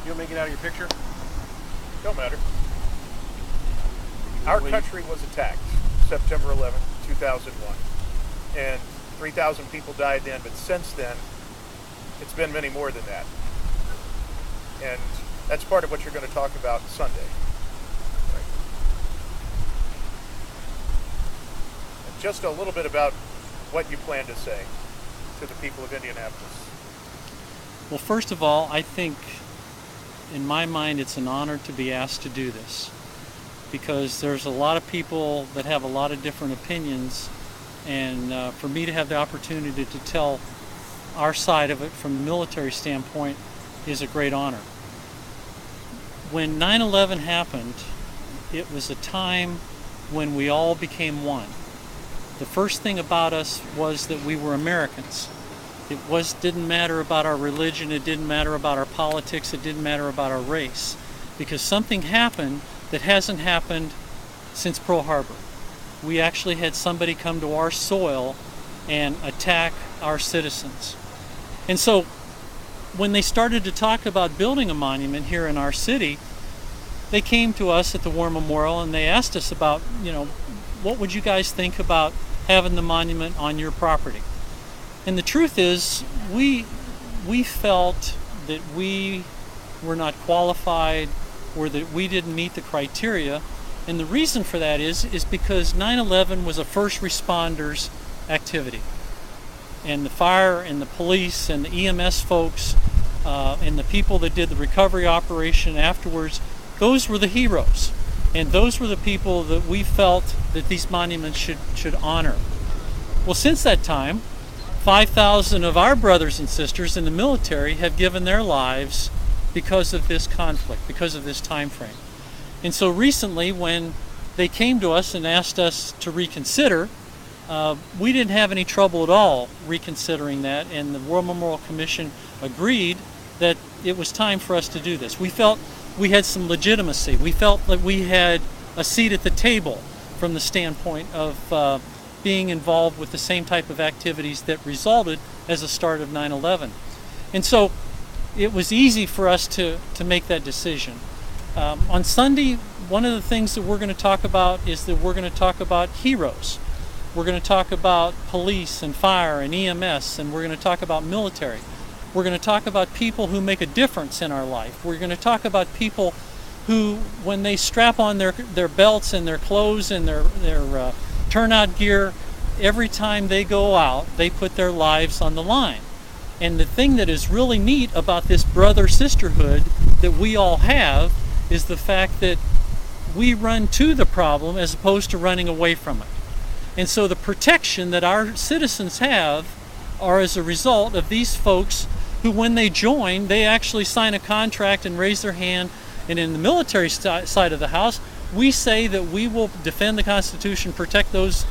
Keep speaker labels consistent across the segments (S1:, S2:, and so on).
S1: You want me to get out of your picture?
S2: Don't matter. Our country was attacked September 11th, 2001. And 3,000 people died then, but since then, it's been many more than that. And that's part of what you're going to talk about Sunday. Right. And just a little bit about what you plan to say to the people of Indianapolis.
S3: Well, first of all, I think in my mind it's an honor to be asked to do this, because there's a lot of people that have a lot of different opinions, and for me to have the opportunity to tell our side of it from the military standpoint is a great honor. When 9/11 happened, it was a time when we all became one. The first thing about us was that we were Americans. It didn't matter about our religion, it didn't matter about our politics, it didn't matter about our race, because something happened that hasn't happened since Pearl Harbor. We actually had somebody come to our soil and attack our citizens. And so when they started to talk about building a monument here in our city, they came to us at the War Memorial and they asked us about, what would you guys think about having the monument on your property? And the truth is, we felt that we were not qualified or that we didn't meet the criteria. And the reason for that is because 9/11 was a first responders activity. And the fire and the police and the EMS folks and the people that did the recovery operation afterwards, those were the heroes. And those were the people that we felt that these monuments should honor. Well, since that time, 5,000 of our brothers and sisters in the military have given their lives because of this conflict, because of this time frame. And so recently, when they came to us and asked us to reconsider, we didn't have any trouble at all reconsidering that, and the War Memorial Commission agreed that it was time for us to do this. We felt we had some legitimacy. We felt that we had a seat at the table from the standpoint of being involved with the same type of activities that resulted as a start of 9/11. And so it was easy for us to make that decision. On Sunday, one of the things that we're going to talk about is that we're going to talk about heroes. We're going to talk about police and fire and EMS, and we're going to talk about military. We're going to talk about people who make a difference in our life. We're going to talk about people who, when they strap on their belts and their clothes and their turnout gear, every time they go out, they put their lives on the line. And the thing that is really neat about this brother-sisterhood that we all have is the fact that we run to the problem as opposed to running away from it. And so the protection that our citizens have are as a result of these folks who, when they join, they actually sign a contract and raise their hand. And in the military side of the house, we say that we will defend the Constitution, protect those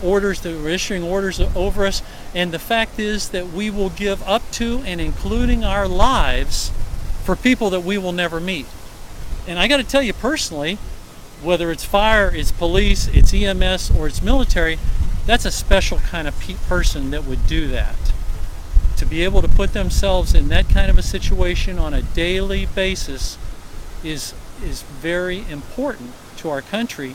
S3: orders that we're issuing orders over us, and the fact is that we will give up to and including our lives for people that we will never meet. And I got to tell you personally, whether it's fire, it's police, it's EMS, or it's military, that's a special kind of person that would do that. To be able to put themselves in that kind of a situation on a daily basis is very important to our country,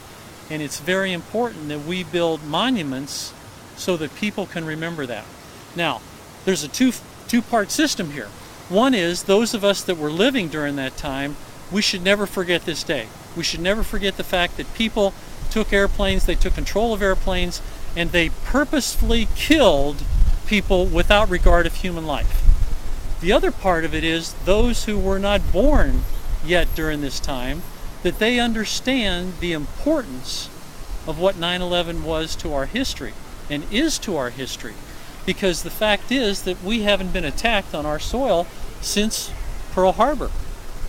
S3: and it's very important that we build monuments so that people can remember that. Now, there's a two-part system here. One is those of us that were living during that time, we should never forget this day. We should never forget the fact that people took airplanes, they took control of airplanes, and they purposefully killed people without regard of human life. The other part of it is those who were not born yet during this time, that they understand the importance of what 9/11 was to our history and is to our history. Because the fact is that we haven't been attacked on our soil since Pearl Harbor,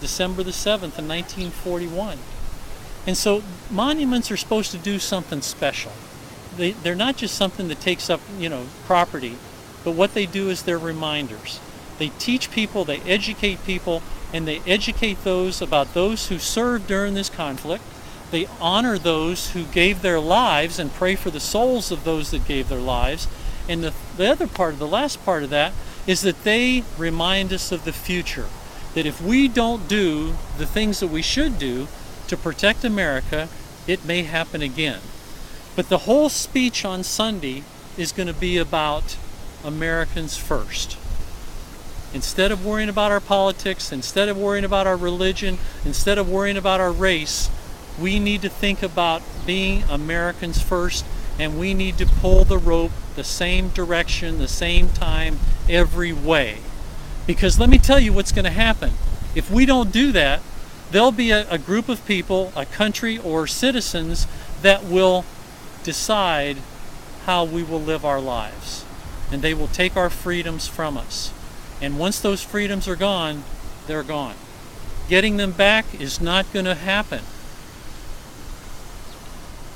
S3: December the 7th of 1941. And so monuments are supposed to do something special. They're not just something that takes up, property, but what they do is they're reminders. They teach people, they educate people, and they educate those about those who served during this conflict. They honor those who gave their lives and pray for the souls of those that gave their lives. And the other part, the last part of that, is that they remind us of the future. that if we don't do the things that we should do to protect America, it may happen again. But the whole speech on Sunday is going to be about Americans first. Instead of worrying about our politics, instead of worrying about our religion, instead of worrying about our race, we need to think about being Americans first, and we need to pull the rope the same direction, the same time, every way. Because let me tell you what's going to happen. If we don't do that, there'll be a group of people, a country or citizens that will decide how we will live our lives. And they will take our freedoms from us. And once those freedoms are gone, they're gone. Getting them back is not going to happen.